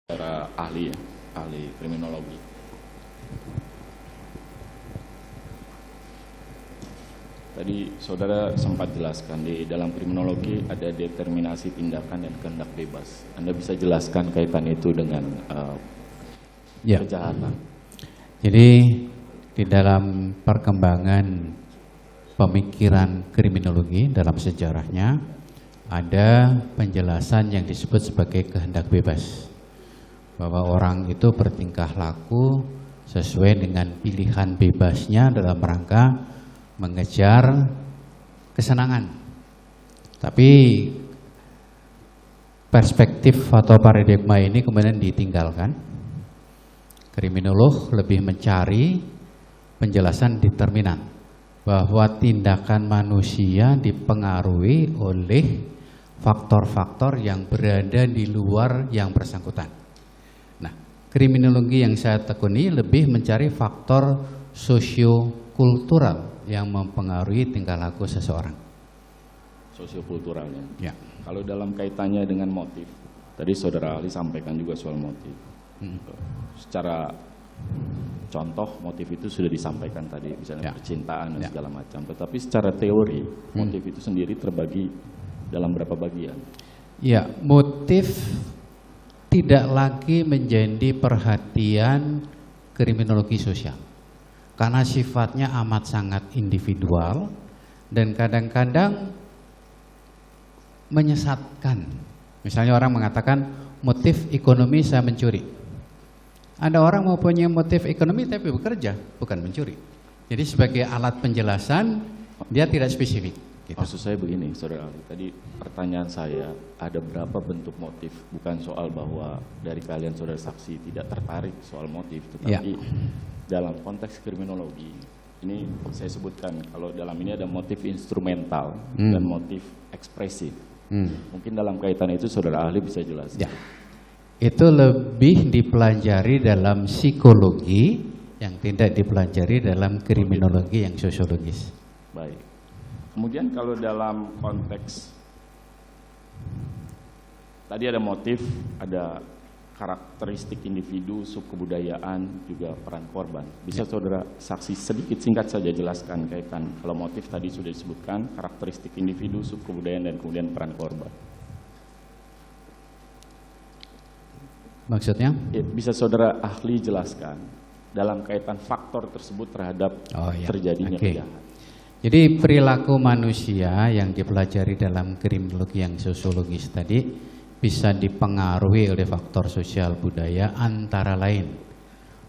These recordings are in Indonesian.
Para ahli kriminologi. Tadi saudara sempat jelaskan di dalam kriminologi ada determinasi tindakan dan kehendak bebas. Anda bisa jelaskan kaitan itu dengan kejahatan? Jadi di dalam perkembangan pemikiran kriminologi dalam sejarahnya ada penjelasan yang disebut sebagai kehendak bebas. Bahwa orang itu bertingkah laku sesuai dengan pilihan bebasnya dalam rangka mengejar kesenangan. Tapi perspektif atau paradigma ini kemudian ditinggalkan. Kriminolog lebih mencari penjelasan determinan bahwa tindakan manusia dipengaruhi oleh faktor-faktor yang berada di luar yang bersangkutan. Kriminologi yang saya tekuni lebih mencari faktor sosiokultural yang mempengaruhi tingkah laku seseorang. Sosiokulturalnya. Ya. Kalau dalam kaitannya dengan motif, tadi saudara ahli sampaikan juga soal motif. Secara contoh motif itu sudah disampaikan tadi, misalnya percintaan dan segala macam. Tetapi secara teori motif itu sendiri terbagi dalam berapa bagian? Ya, motif tidak lagi menjadi perhatian kriminologi sosial karena sifatnya amat sangat individual dan kadang-kadang menyesatkan. Misalnya orang mengatakan motif ekonomi saya mencuri. Ada orang mempunyai motif ekonomi tapi bekerja, bukan mencuri. Jadi sebagai alat penjelasan dia tidak spesifik. Gitu. Maksud saya begini, saudara ahli. Tadi pertanyaan saya, ada berapa bentuk motif? Bukan soal bahwa dari kalian saudara saksi tidak tertarik soal motif, tetapi dalam konteks kriminologi, ini saya sebutkan kalau dalam ini ada motif instrumental dan motif ekspresif. Mungkin dalam kaitan itu saudara ahli bisa jelaskan. Ya. Itu lebih dipelajari dalam psikologi yang tidak dipelajari dalam kriminologi yang sosiologis. Baik. Kemudian kalau dalam konteks tadi ada motif, ada karakteristik individu, subkebudayaan, juga peran korban. Bisa saudara saksi sedikit singkat saja jelaskan kaitan kalau motif tadi sudah disebutkan, karakteristik individu, subkebudayaan, dan kemudian peran korban. Maksudnya? Ya, bisa saudara ahli jelaskan dalam kaitan faktor tersebut terhadap terjadinya kejahatan. Jadi perilaku manusia yang dipelajari dalam kriminologi yang sosiologis tadi bisa dipengaruhi oleh faktor sosial budaya, antara lain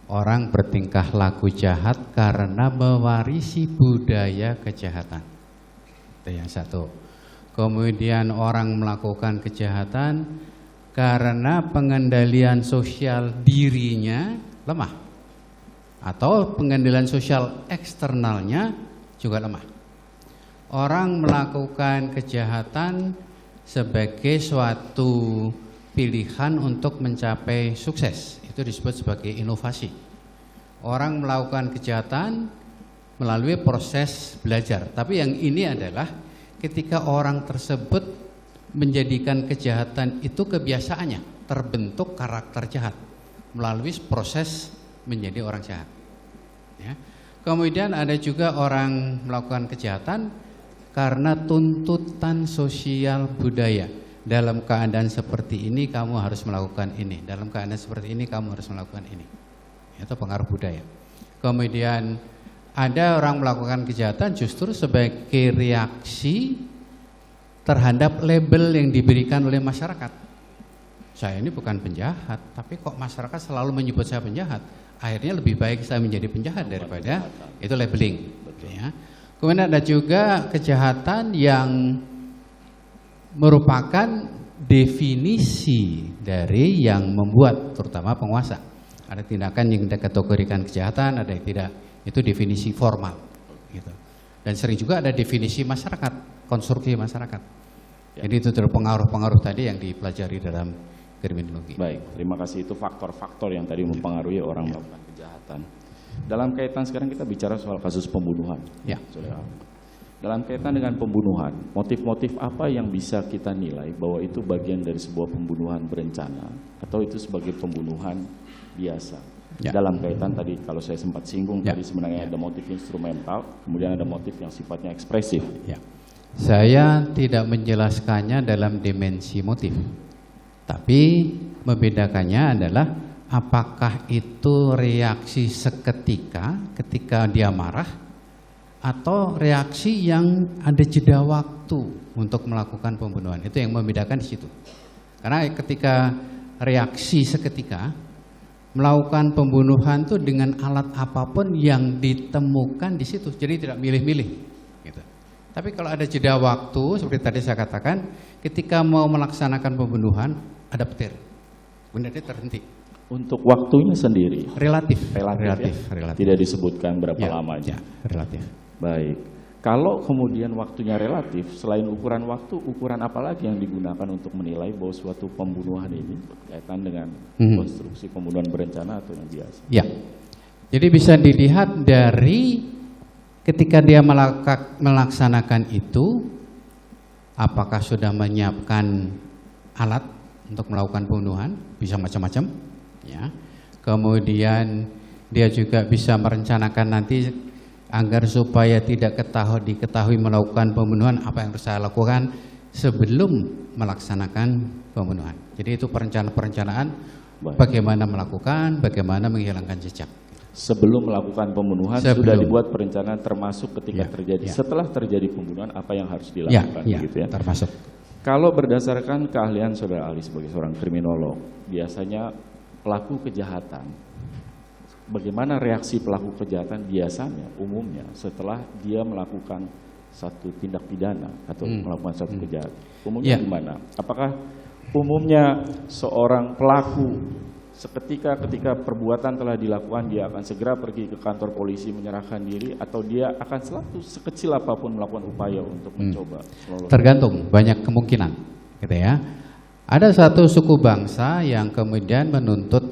orang bertingkah laku jahat karena mewarisi budaya kejahatan. Itu yang satu. Kemudian orang melakukan kejahatan karena pengendalian sosial dirinya lemah atau pengendalian sosial eksternalnya juga lemah. Orang melakukan kejahatan sebagai suatu pilihan untuk mencapai sukses. Itu disebut sebagai inovasi. Orang melakukan kejahatan melalui proses belajar. Tapi yang ini adalah ketika orang tersebut menjadikan kejahatan itu kebiasaannya, terbentuk karakter jahat melalui proses menjadi orang jahat. Ya. Kemudian ada juga orang melakukan kejahatan karena tuntutan sosial budaya. Dalam keadaan seperti ini kamu harus melakukan ini. Dalam keadaan seperti ini kamu harus melakukan ini. Itu pengaruh budaya. Kemudian ada orang melakukan kejahatan justru sebagai reaksi terhadap label yang diberikan oleh masyarakat. Saya ini bukan penjahat, tapi kok masyarakat selalu menyebut saya penjahat. Akhirnya lebih baik saya menjadi penjahat daripada itu labeling. Ya. Kemudian ada juga kejahatan yang merupakan definisi dari yang membuat, terutama penguasa. Ada tindakan yang dikategorikan kejahatan, ada yang tidak. Itu definisi formal. Gitu. Dan sering juga ada definisi masyarakat, konstruksi masyarakat. Jadi itu pengaruh-pengaruh tadi yang dipelajari dalam kriminologi. Baik, terima kasih. Itu faktor-faktor yang tadi mempengaruhi orang melakukan kejahatan. Dalam kaitan sekarang kita bicara soal kasus pembunuhan. Ya. dalam kaitan dengan pembunuhan, motif-motif apa yang bisa kita nilai bahwa itu bagian dari sebuah pembunuhan berencana atau itu sebagai pembunuhan biasa? Ya. Dalam kaitan tadi kalau saya sempat singgung Ya. tadi sebenarnya ada motif instrumental, kemudian ada motif yang sifatnya ekspresif. Ya. Saya tidak menjelaskannya dalam dimensi motif, tapi membedakannya adalah apakah itu reaksi seketika ketika dia marah atau reaksi yang ada jeda waktu untuk melakukan pembunuhan. Itu yang membedakan di situ. Karena ketika reaksi seketika melakukan pembunuhan itu dengan alat apapun yang ditemukan di situ, jadi tidak milih-milih. Gitu. Tapi kalau ada jeda waktu, seperti tadi saya katakan, ketika mau melaksanakan pembunuhan ada petir, kemudian dia terhenti. Untuk waktunya sendiri Relatif. relatif. Tidak disebutkan berapa lamanya. Relatif. Baik. Kalau kemudian waktunya relatif, selain ukuran waktu, ukuran apa lagi yang digunakan untuk menilai bahwa suatu pembunuhan ini berkaitan dengan konstruksi pembunuhan berencana atau yang biasa? Ya. Jadi bisa dilihat dari ketika dia melaksanakan itu, apakah sudah menyiapkan alat untuk melakukan pembunuhan, bisa macam-macam, ya. Kemudian dia juga bisa merencanakan nanti agar supaya tidak diketahui melakukan pembunuhan, apa yang harus saya lakukan sebelum melaksanakan pembunuhan. Jadi itu perencanaan bagaimana melakukan, bagaimana menghilangkan jejak. Sebelum melakukan pembunuhan sudah dibuat perencanaan termasuk ketika terjadi. Setelah terjadi pembunuhan apa yang harus dilakukan, gitu ya? Termasuk. Kalau berdasarkan keahlian Saudara Ali sebagai seorang kriminolog, biasanya pelaku kejahatan, bagaimana reaksi pelaku kejahatan biasanya, umumnya setelah dia melakukan satu tindak pidana atau melakukan satu kejahatan? Umumnya gimana? Apakah umumnya seorang pelaku seketika ketika perbuatan telah dilakukan dia akan segera pergi ke kantor polisi menyerahkan diri, atau dia akan selalu sekecil apapun melakukan upaya untuk mencoba? Tergantung, banyak kemungkinan, gitu ya. Ada satu suku bangsa yang kemudian menuntut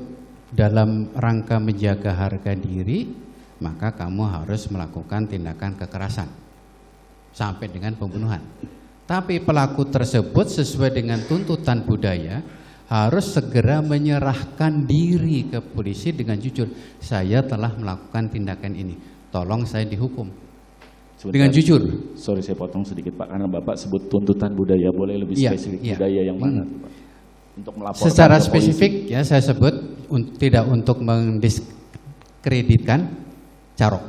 dalam rangka menjaga harga diri, maka kamu harus melakukan tindakan kekerasan sampai dengan pembunuhan. Tapi pelaku tersebut sesuai dengan tuntutan budaya harus segera menyerahkan diri ke polisi dengan jujur. Saya telah melakukan tindakan ini, tolong saya dihukum. Sebentar, dengan jujur. Sorry saya potong sedikit Pak, karena Bapak sebut tuntutan budaya, boleh lebih spesifik budaya yang mana Pak? Untuk melaporkan secara ke spesifik polisi. Ya saya sebut tidak untuk mendiskreditkan Carok.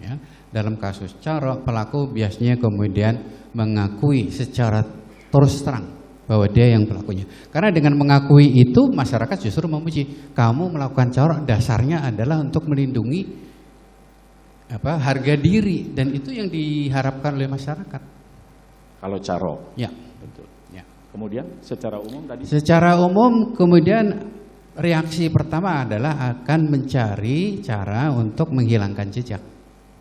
Ya, dalam kasus Carok pelaku biasanya kemudian mengakui secara terus terang bahwa dia yang pelakunya. Karena dengan mengakui itu masyarakat justru memuji. Kamu melakukan Carok dasarnya adalah untuk melindungi harga diri, dan itu yang diharapkan oleh masyarakat. Kalau Carok. Ya. Betul. Ya. Kemudian secara umum tadi? Secara umum kemudian reaksi pertama adalah akan mencari cara untuk menghilangkan jejak.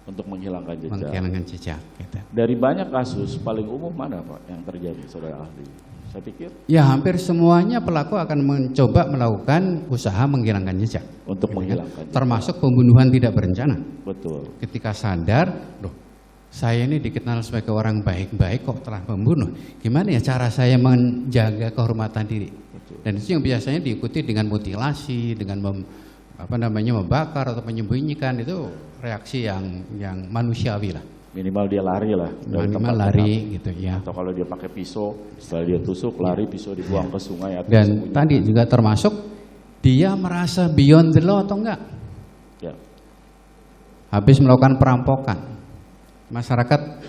Untuk menghilangkan jejak. Menghilangkan jejak. Gitu. Dari banyak kasus paling umum mana Pak yang terjadi, Saudara Ahli? Saya pikir ya hampir semuanya pelaku akan mencoba melakukan usaha menghilangkan jejak. Untuk menghilangkan jejak. Termasuk pembunuhan tidak berencana. Betul. Ketika sadar, loh, saya ini dikenal sebagai orang baik-baik kok telah membunuh. Gimana ya cara saya menjaga kehormatan diri? Betul. Dan itu yang biasanya diikuti dengan mutilasi, dengan membakar atau menyembunyikan. Itu reaksi yang manusiawi lah. Minimal dia lari lah. Minimal lari gitu ya. Atau kalau dia pakai pisau, setelah dia tusuk lari, pisau dibuang ke sungai atau dan tadi juga termasuk dia merasa beyond the law atau enggak. Ya. Habis melakukan perampokan, masyarakat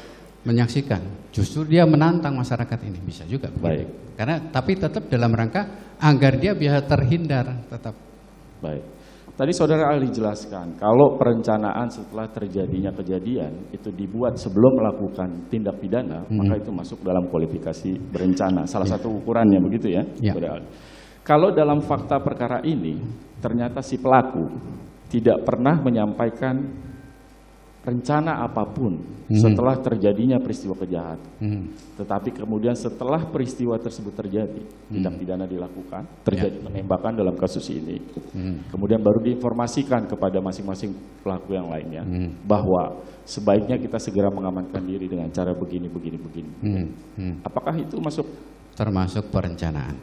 menyaksikan, justru dia menantang masyarakat ini, bisa juga. Baik. Karena tapi tetap dalam rangka agar dia bisa terhindar tetap. Baik. Tadi Saudara Ahli jelaskan, kalau perencanaan setelah terjadinya kejadian itu dibuat sebelum melakukan tindak pidana, maka itu masuk dalam kualifikasi berencana. Salah satu ukurannya begitu ya, Saudara Ahli. Kalau dalam fakta perkara ini, ternyata si pelaku tidak pernah menyampaikan rencana apapun setelah terjadinya peristiwa kejahatan. Tetapi kemudian setelah peristiwa tersebut terjadi, tindak pidana dilakukan, terjadi penembakan dalam kasus ini. Kemudian baru diinformasikan kepada masing-masing pelaku yang lainnya bahwa sebaiknya kita segera mengamankan diri dengan cara begini. Apakah itu masuk? Termasuk perencanaan.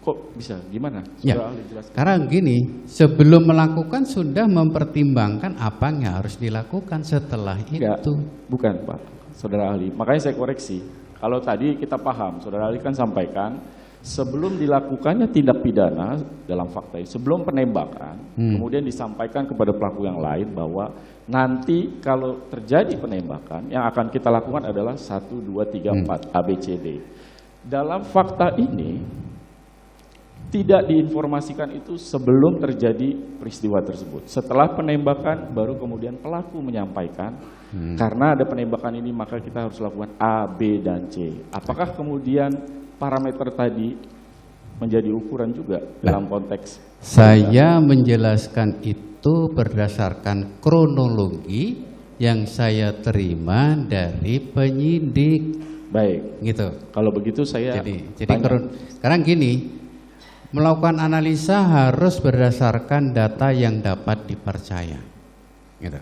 Kok bisa? Gimana? Ya, Sudah ahli jelaskan. karena gini, sebelum melakukan sudah mempertimbangkan apa yang harus dilakukan setelah Enggak, itu. bukan Pak, Saudara ahli. Makanya saya koreksi. Kalau tadi kita paham, Saudara ahli kan sampaikan sebelum dilakukannya tindak pidana dalam fakta ini, sebelum penembakan, kemudian disampaikan kepada pelaku yang lain bahwa nanti kalau terjadi penembakan yang akan kita lakukan adalah 1, 2, 3, 4 ABCD. Dalam fakta ini tidak diinformasikan itu sebelum terjadi peristiwa tersebut. Setelah penembakan baru kemudian pelaku menyampaikan karena ada penembakan ini maka kita harus lakukan A, B, dan C. Apakah kemudian parameter tadi menjadi ukuran juga dalam konteks? Saya menjelaskan itu berdasarkan kronologi yang saya terima dari penyidik. Baik, Gitu. kalau begitu saya Jadi tanya. sekarang gini, melakukan analisa harus berdasarkan data yang dapat dipercaya, gitu,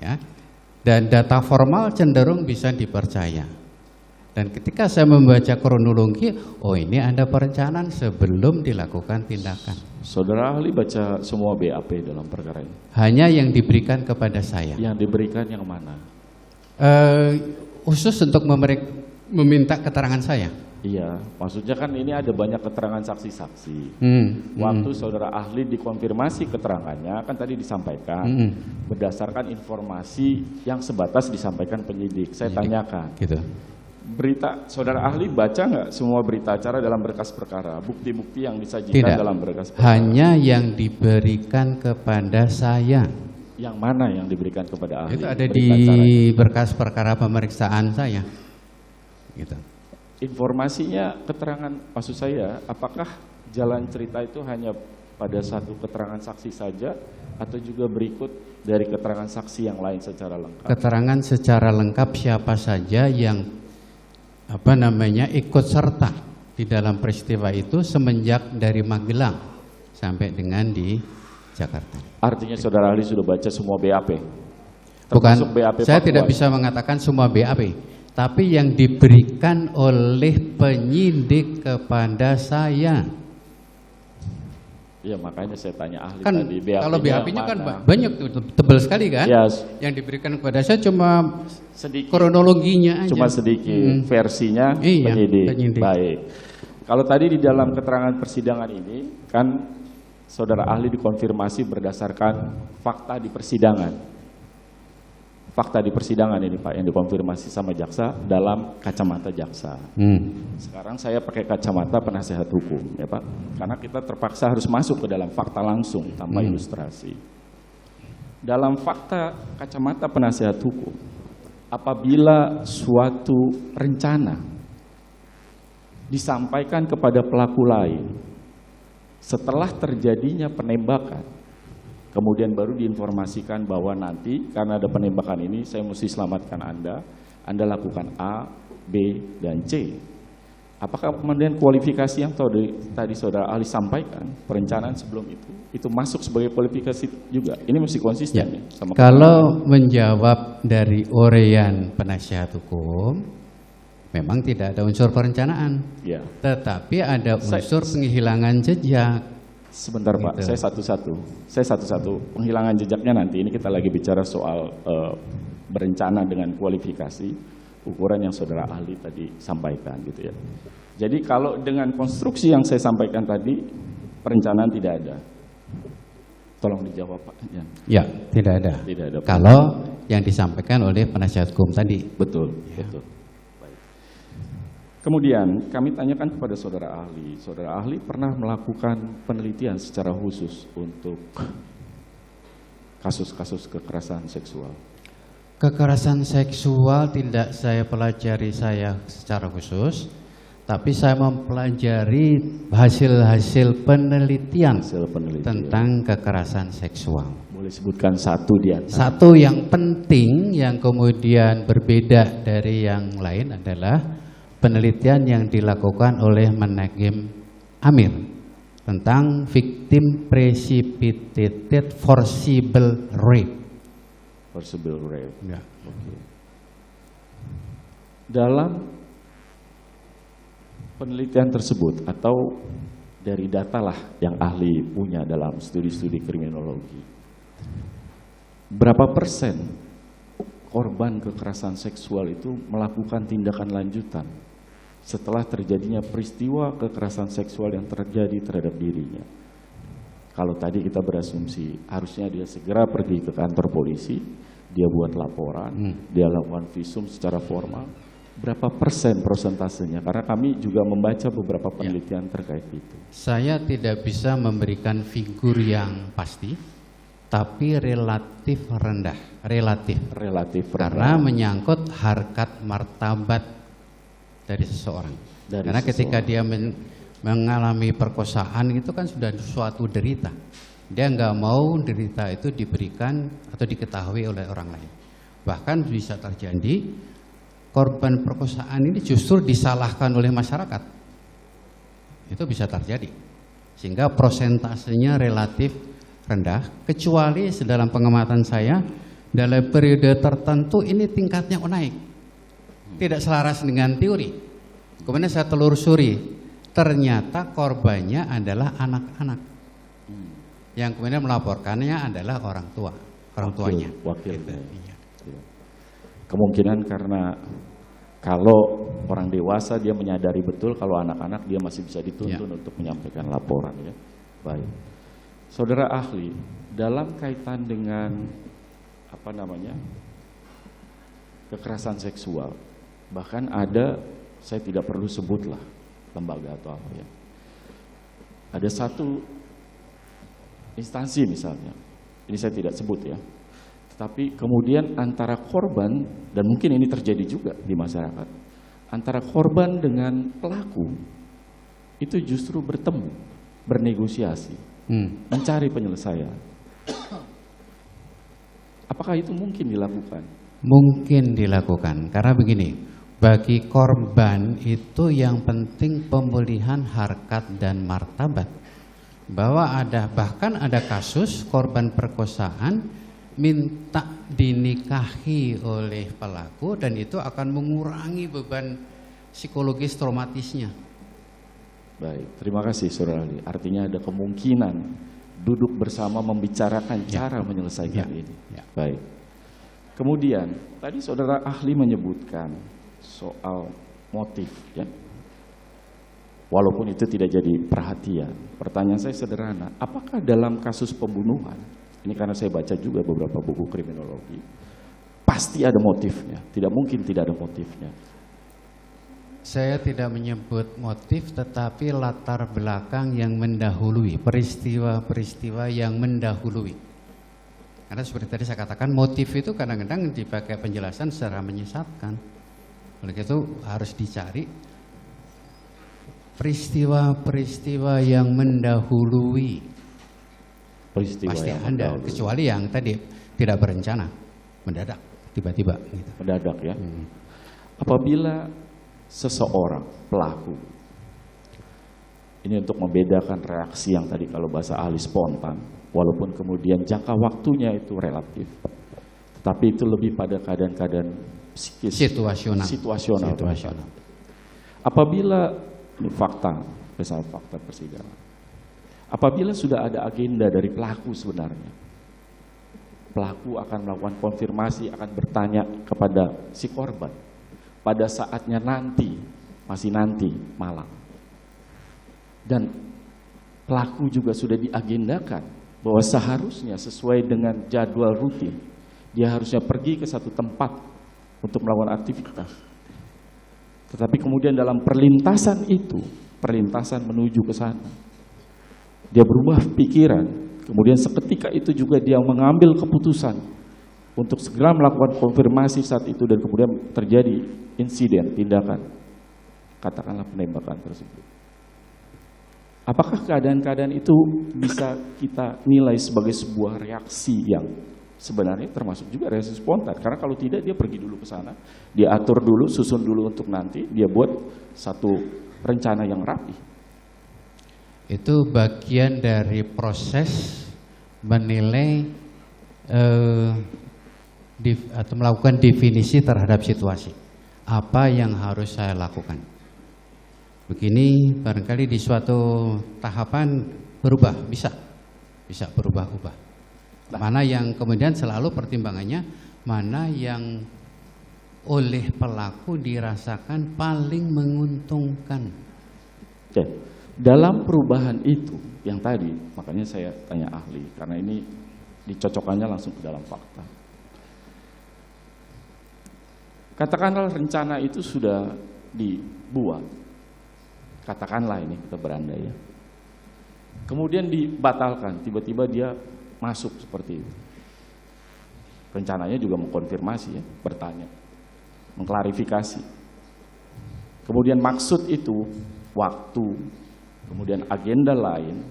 ya. Dan data formal cenderung bisa dipercaya. Dan ketika saya membaca kronologi, oh ini ada perencanaan sebelum dilakukan tindakan. Saudara ahli baca semua BAP dalam perkara ini. Hanya yang diberikan kepada saya. Yang diberikan yang mana? Khusus untuk meminta keterangan saya. Iya, maksudnya kan ini ada banyak keterangan saksi-saksi. Waktu saudara ahli dikonfirmasi keterangannya, kan tadi disampaikan berdasarkan informasi yang sebatas disampaikan penyidik. Saya tanyakan, Gitu. berita saudara ahli baca nggak semua berita acara dalam berkas perkara, bukti-bukti yang disajikan Tidak. dalam berkas perkara? Hanya yang diberikan kepada saya. Yang mana yang diberikan kepada ahli? Itu ada Berita di acaranya. berkas perkara pemeriksaan saya. Gitu. Informasinya, keterangan, maksud saya, apakah jalan cerita itu hanya pada satu keterangan saksi saja atau juga berikut dari keterangan saksi yang lain secara lengkap? Keterangan secara lengkap siapa saja yang ikut serta di dalam peristiwa itu semenjak dari Magelang sampai dengan di Jakarta. Artinya saudara ahli sudah baca semua BAP? Bukan, Termasuk BAP saya Papua? tidak bisa mengatakan semua BAP. Tapi yang diberikan oleh penyidik kepada saya. Iya, makanya saya tanya ahli Kan tadi. BAP-nya kalau BAP-nya yang kan mana? banyak tuh, tebal sekali kan. Ya, Yang diberikan kepada saya cuma sedikit. kronologinya aja. Cuma sedikit versinya Iya, penyidik. penyidik. Baik. Kalau tadi di dalam keterangan persidangan ini kan saudara ahli dikonfirmasi berdasarkan fakta di persidangan. Fakta di persidangan ini Pak yang dikonfirmasi sama jaksa dalam kacamata jaksa. Sekarang saya pakai kacamata penasehat hukum ya Pak. Karena kita terpaksa harus masuk ke dalam fakta langsung tanpa ilustrasi. Dalam fakta kacamata penasehat hukum, apabila suatu rencana disampaikan kepada pelaku lain setelah terjadinya penembakan, kemudian baru diinformasikan bahwa nanti karena ada penembakan ini saya mesti selamatkan Anda lakukan A, B, dan C. Apakah kemudian kualifikasi yang tadi saudara ahli sampaikan, perencanaan sebelum itu masuk sebagai kualifikasi juga? Ini mesti konsisten ya, sama Kalau menjawab dari uraian penasihat hukum, memang tidak ada unsur perencanaan, ya. tetapi ada unsur penghilangan jejak. Sebentar Pak, Gitu. saya satu-satu penghilangan jejaknya nanti. Ini kita lagi bicara soal berencana dengan kualifikasi, ukuran yang saudara ahli tadi sampaikan gitu ya. Jadi kalau dengan konstruksi yang saya sampaikan tadi, perencanaan tidak ada. Tolong dijawab Pak. Ya, tidak ada. Tidak ada. Kalau yang disampaikan oleh penasihat hukum tadi. Betul, betul. Baik. Kemudian kami tanyakan kepada saudara ahli pernah melakukan penelitian secara khusus untuk kasus-kasus kekerasan seksual? Kekerasan seksual tidak saya pelajari secara khusus, tapi saya mempelajari hasil-hasil penelitian Hasil penelitian. tentang kekerasan seksual. Boleh Boleh sebutkan satu di antara. Satu yang penting yang kemudian berbeda dari yang lain adalah penelitian yang dilakukan oleh Menagem Amir tentang victim precipitated forcible rape. Forcible rape. Ya. Okay. Dalam penelitian tersebut atau dari data lah yang ahli punya dalam studi-studi kriminologi, berapa persen korban kekerasan seksual itu melakukan tindakan lanjutan setelah terjadinya peristiwa kekerasan seksual yang terjadi terhadap dirinya? Kalau tadi kita berasumsi harusnya dia segera pergi ke kantor polisi, dia buat laporan, dia lakukan visum secara formal. Berapa persen prosentasenya? Karena kami juga membaca beberapa penelitian terkait itu. Saya tidak bisa memberikan figur yang pasti, tapi relatif rendah. Relatif rendah. Karena menyangkut harkat martabat dari seseorang. Karena ketika dia mengalami perkosaan itu kan sudah suatu derita. Dia nggak mau derita itu diberikan atau diketahui oleh orang lain. Bahkan bisa terjadi korban perkosaan ini justru disalahkan oleh masyarakat. Itu bisa terjadi. Sehingga prosentasenya relatif rendah, kecuali dalam pengamatan saya dalam periode tertentu ini tingkatnya naik. Tidak selaras dengan teori. Kemudian saya telusuri, ternyata korbannya adalah anak-anak. Yang kemudian melaporkannya adalah orang tuanya. Wakilnya. Kemungkinan karena kalau orang dewasa dia menyadari betul, kalau anak-anak dia masih bisa dituntun untuk menyampaikan laporan, ya. Baik. Saudara ahli, dalam kaitan dengan kekerasan seksual, bahkan ada, saya tidak perlu sebutlah lembaga atau apa, ya. Ada satu instansi misalnya, ini saya tidak sebut, ya. Tetapi kemudian antara korban, dan mungkin ini terjadi juga di masyarakat, antara korban dengan pelaku itu justru bertemu, bernegosiasi, mencari penyelesaian. Apakah itu mungkin dilakukan? Mungkin dilakukan, karena begini, bagi korban itu yang penting pemulihan harkat dan martabat. Bahwa bahkan ada kasus korban perkosaan minta dinikahi oleh pelaku dan itu akan mengurangi beban psikologis traumatisnya. Baik, terima kasih Saudara ahli. Artinya ada kemungkinan duduk bersama membicarakan cara menyelesaikan ini. Baik. Kemudian tadi Saudara ahli menyebutkan soal motif, ya. Walaupun itu tidak jadi perhatian. Pertanyaan saya sederhana, apakah dalam kasus pembunuhan, ini karena saya baca juga beberapa buku kriminologi, pasti ada motifnya, tidak mungkin tidak ada motifnya. Saya tidak menyebut motif, tetapi latar belakang yang mendahului, peristiwa-peristiwa yang mendahului. Karena seperti tadi saya katakan, motif itu kadang-kadang dipakai penjelasan secara menyesatkan. Oleh itu harus dicari peristiwa-peristiwa yang mendahului. Pasti ada, kecuali yang tadi tidak berencana, mendadak, tiba-tiba. Gitu. Mendadak, ya. Apabila seseorang pelaku, ini untuk membedakan reaksi yang tadi kalau bahasa ahli spontan, walaupun kemudian jangka waktunya itu relatif, tetapi itu lebih pada keadaan-keadaan psikis, situasional. Apabila ini fakta, misalnya fakta persidangan. Apabila sudah ada agenda dari pelaku sebenarnya, pelaku akan melakukan konfirmasi, akan bertanya kepada si korban pada saatnya nanti, masih nanti malam. Dan pelaku juga sudah diagendakan bahwa seharusnya sesuai dengan jadwal rutin, dia harusnya pergi ke satu tempat untuk melakukan aktivitas. Tetapi kemudian dalam perlintasan itu, perlintasan menuju ke sana, dia berubah pikiran, kemudian seketika itu juga dia mengambil keputusan untuk segera melakukan konfirmasi saat itu dan kemudian terjadi insiden, tindakan, katakanlah penembakan tersebut. Apakah keadaan-keadaan itu bisa kita nilai sebagai sebuah reaksi yang sebenarnya termasuk juga reaksi spontan? Karena kalau tidak, dia pergi dulu ke sana, dia atur dulu, susun dulu untuk nanti, dia buat satu rencana yang rapi. Itu bagian dari proses menilai atau melakukan definisi terhadap situasi. Apa yang harus saya lakukan? Begini, barangkali di suatu tahapan berubah, bisa berubah-ubah. Mana yang kemudian selalu pertimbangannya, mana yang oleh pelaku dirasakan paling menguntungkan. Oke. Dalam perubahan itu yang tadi, makanya saya tanya ahli, karena ini dicocokkannya langsung ke dalam fakta. Katakanlah rencana itu sudah dibuat, katakanlah ini kita berandai ya, kemudian dibatalkan, tiba-tiba dia masuk seperti itu. Rencananya juga mengkonfirmasi ya, bertanya, mengklarifikasi. Kemudian maksud itu, waktu, kemudian agenda lain,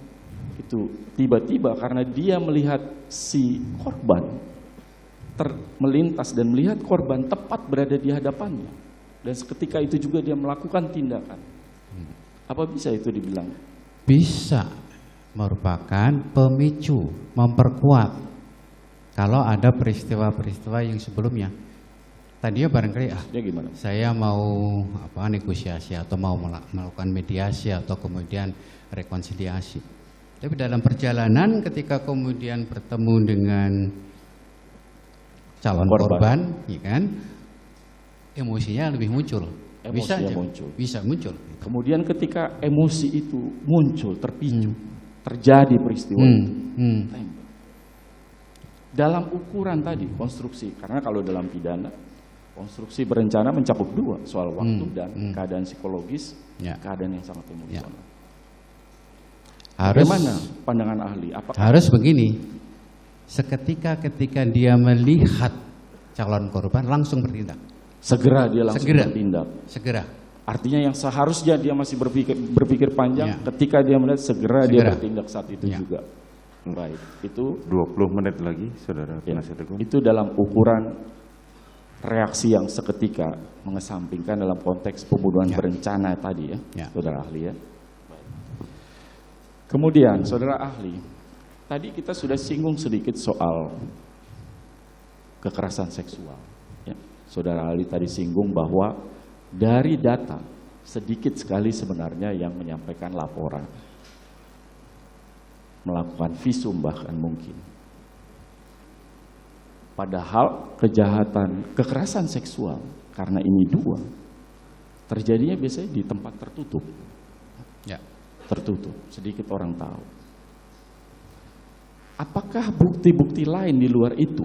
itu tiba-tiba karena dia melihat si korban melintas dan melihat korban tepat berada di hadapannya, dan seketika itu juga dia melakukan tindakan. Apa bisa itu dibilang? Bisa merupakan pemicu, memperkuat. Kalau ada peristiwa-peristiwa yang sebelumnya, tadinya barangkali gimana? Saya mau negosiasi atau mau melakukan mediasi atau kemudian rekonsiliasi. Tapi dalam perjalanan ketika kemudian bertemu dengan calon korban, ya kan, emosinya lebih muncul. Bisa muncul. Kemudian ketika emosi itu muncul, terpicu, terjadi peristiwa itu. Dalam ukuran tadi, konstruksi, karena kalau dalam pidana, konstruksi berencana mencakup dua, soal waktu dan keadaan psikologis, keadaan yang sangat emosional. Bagaimana pandangan ahli? Harus begini, seketika dia melihat calon korban langsung bertindak. Segera dia langsung bertindak. Segera. Artinya yang seharusnya dia masih berpikir panjang, ketika dia melihat segera dia bertindak saat itu juga. Baik, itu 20 menit lagi, saudara penasihat hukum. Itu dalam ukuran reaksi yang seketika, mengesampingkan dalam konteks pembunuhan berencana tadi ya, saudara ahli ya. Kemudian saudara ahli, tadi kita sudah singgung sedikit soal kekerasan seksual. Ya. Saudara ahli tadi singgung bahwa dari data sedikit sekali sebenarnya yang menyampaikan laporan, melakukan visum bahkan mungkin. Padahal kejahatan kekerasan seksual, karena ini dua, terjadinya biasanya di tempat tertutup. Ya. Tertutup, sedikit orang tahu. Apakah bukti-bukti lain di luar itu,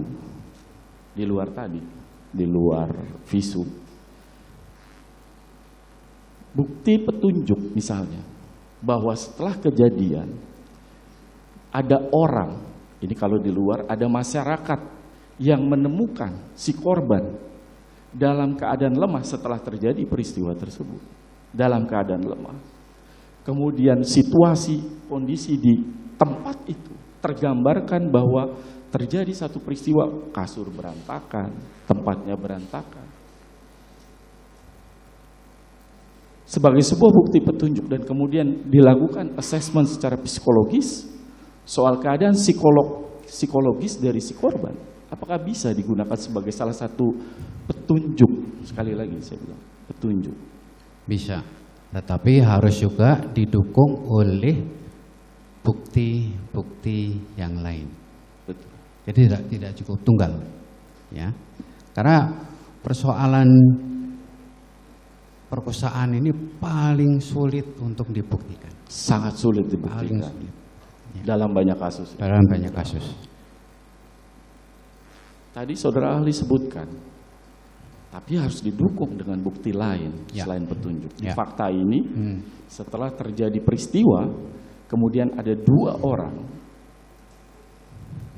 di luar tadi, di luar visum, bukti petunjuk misalnya, bahwa setelah kejadian ada orang, ini kalau di luar, ada masyarakat yang menemukan si korban dalam keadaan lemah setelah terjadi peristiwa tersebut, dalam keadaan lemah. Kemudian situasi, kondisi di tempat itu tergambarkan bahwa terjadi satu peristiwa, kasur berantakan, tempatnya berantakan. Sebagai sebuah bukti petunjuk dan kemudian dilakukan assessment secara psikologis soal keadaan psikologis dari si korban. Apakah bisa digunakan sebagai salah satu petunjuk? Sekali lagi saya bilang, petunjuk. Bisa. Tetapi harus juga didukung oleh bukti-bukti yang lain. Betul. Jadi tidak cukup tunggal, ya. Karena persoalan perkosaan ini paling sulit untuk dibuktikan. Sangat sulit dibuktikan. Paling sulit. Ya. Dalam banyak kasus. Dalam banyak kasus. Tadi saudara ahli sebutkan, tapi harus didukung dengan bukti lain selain petunjuk. Di fakta ini, setelah terjadi peristiwa, kemudian ada dua orang,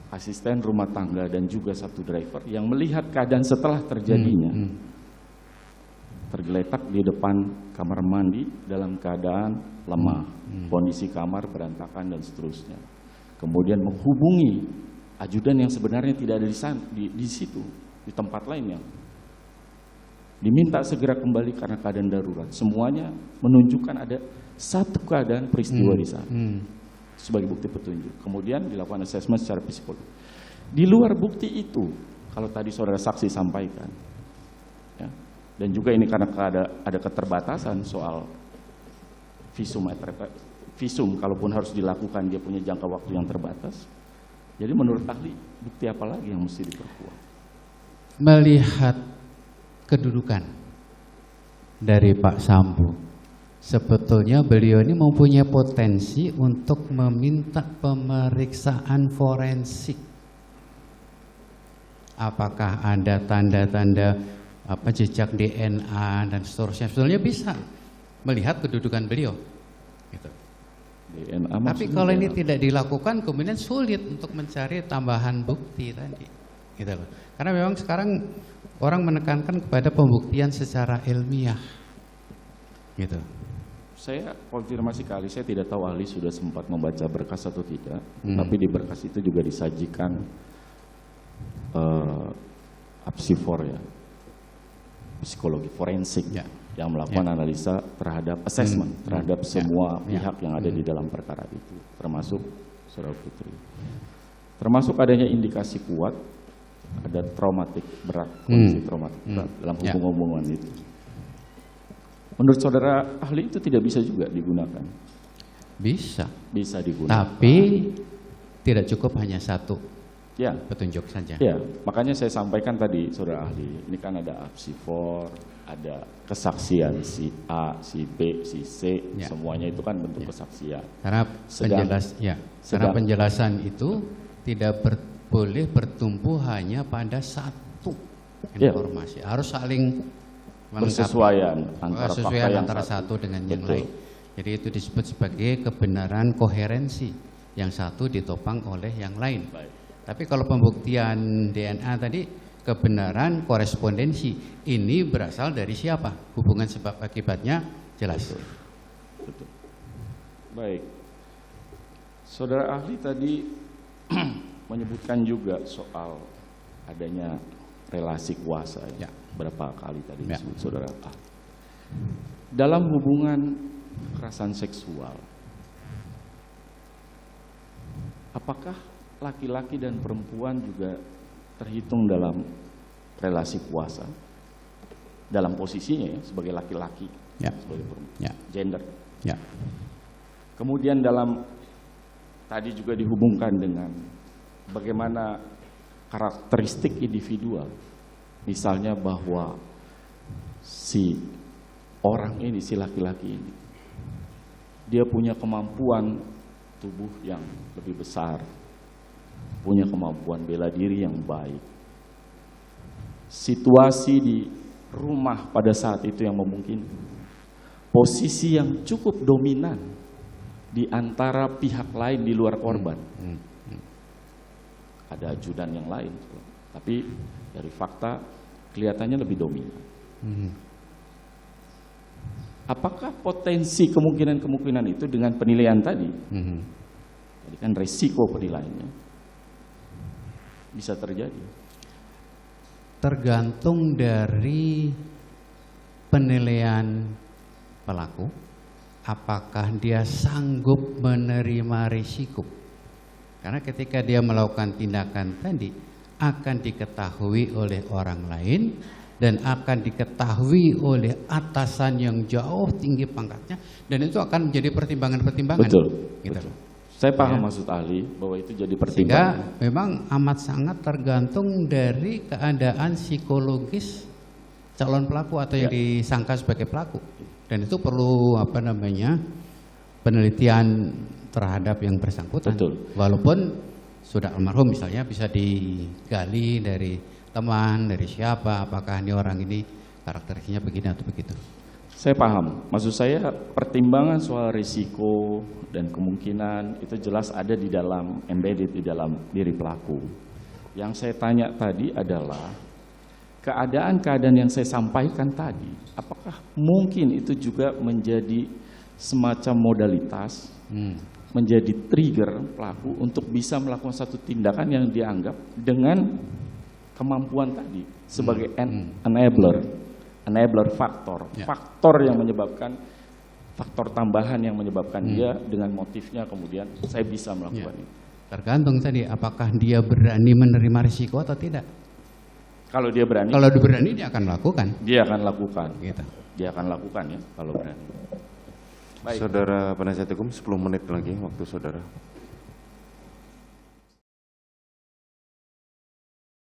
asisten rumah tangga dan juga satu driver, yang melihat keadaan setelah terjadinya. tergeletak di depan kamar mandi dalam keadaan lemah, kondisi kamar berantakan dan seterusnya. Kemudian menghubungi ajudan yang sebenarnya tidak ada di situ, di tempat lain yang diminta segera kembali karena keadaan darurat. Semuanya menunjukkan ada satu keadaan peristiwa di sana sebagai bukti petunjuk. Kemudian dilakukan asesmen secara psikologis. Di luar bukti itu, kalau tadi saudara saksi sampaikan, ya, dan juga ini karena ada keterbatasan soal visum, kalaupun harus dilakukan dia punya jangka waktu yang terbatas. Jadi menurut ahli, bukti apa lagi yang mesti diperkuat? Melihat kedudukan dari Pak Sambo, sebetulnya beliau ini mempunyai potensi untuk meminta pemeriksaan forensik. Apakah ada tanda-tanda jejak DNA dan seterusnya? Sebetulnya bisa melihat kedudukan beliau. Gitu. DNA tapi kalau ini tidak dilakukan, kemudian sulit untuk mencari tambahan bukti tadi. Gitu loh. Karena memang sekarang orang menekankan kepada pembuktian secara ilmiah. Gitu. Saya konfirmasi kali, saya tidak tahu ahli sudah sempat membaca berkas atau tidak, tapi di berkas itu juga disajikan apsifor, ya, psikologi forensik, ya, yang melakukan analisa terhadap assessment terhadap semua pihak yang ada di dalam perkara itu, termasuk saudara Putri. Termasuk adanya indikasi kuat ada traumatik berat, kondisi traumatik berat dalam hubungan itu. Menurut saudara ahli itu tidak bisa juga digunakan? Bisa digunakan. Tapi tidak cukup hanya satu petunjuk saja. Ya, makanya saya sampaikan tadi saudara ahli, ini kan ada apsifor, ada kesaksian si A, si B, si C, semuanya itu kan bentuk kesaksian. Karena penjelasan itu tidak boleh bertumpu hanya pada satu informasi, harus saling bersesuaian antara satu dengan yang lain. Jadi itu disebut sebagai kebenaran koherensi, yang satu ditopang oleh yang lain. Tapi kalau pembuktian DNA tadi, kebenaran korespondensi, ini berasal dari siapa? Hubungan sebab akibatnya jelas. Betul. Baik, saudara ahli tadi menyebutkan juga soal adanya relasi kuasa, berapa kali tadi disebut saudara ahli. Dalam hubungan kekerasan seksual, apakah laki-laki dan perempuan juga terhitung dalam relasi kuasa, dalam posisinya sebagai laki-laki, sebagai perempuan, gender. Kemudian dalam tadi juga dihubungkan dengan bagaimana karakteristik individual, misalnya bahwa si orang ini, si laki-laki ini, dia punya kemampuan tubuh yang lebih besar, punya kemampuan bela diri yang baik. Situasi di rumah pada saat itu yang memungkinkan, posisi yang cukup dominan di antara pihak lain di luar korban. Ada ajudan yang lain, tapi dari fakta kelihatannya lebih dominan. Apakah potensi kemungkinan itu dengan penilaian tadi, jadi kan resiko penilaiannya bisa terjadi? Tergantung dari penilaian pelaku, apakah dia sanggup menerima risiko. Karena ketika dia melakukan tindakan tadi, akan diketahui oleh orang lain dan akan diketahui oleh atasan yang jauh tinggi pangkatnya, dan itu akan menjadi pertimbangan-pertimbangan. Betul, gitu. Betul. Saya paham maksud ahli bahwa itu jadi pertimbangan. Sehingga memang amat sangat tergantung dari keadaan psikologis calon pelaku atau yang disangka sebagai pelaku, dan itu perlu penelitian terhadap yang bersangkutan. Betul. Walaupun sudah almarhum misalnya, bisa digali dari teman, dari siapa, apakah ini orang ini karakteristiknya begini atau begitu. Saya paham, maksud saya pertimbangan soal risiko dan kemungkinan itu jelas ada di dalam, embedded di dalam diri pelaku. Yang saya tanya tadi adalah keadaan-keadaan yang saya sampaikan tadi, apakah mungkin itu juga menjadi semacam modalitas, menjadi trigger pelaku untuk bisa melakukan satu tindakan yang dianggap dengan kemampuan tadi sebagai enabler faktor, faktor yang menyebabkan, faktor tambahan yang menyebabkan dia dengan motifnya kemudian saya bisa melakukan itu. Tergantung tadi apakah dia berani menerima risiko atau tidak. Kalau dia berani, Kalau dia berani dia akan melakukan. dia akan lakukan. Gitu. Dia akan lakukan ya kalau berani. Baik. Saudara penasihat hukum, 10 menit lagi waktu saudara.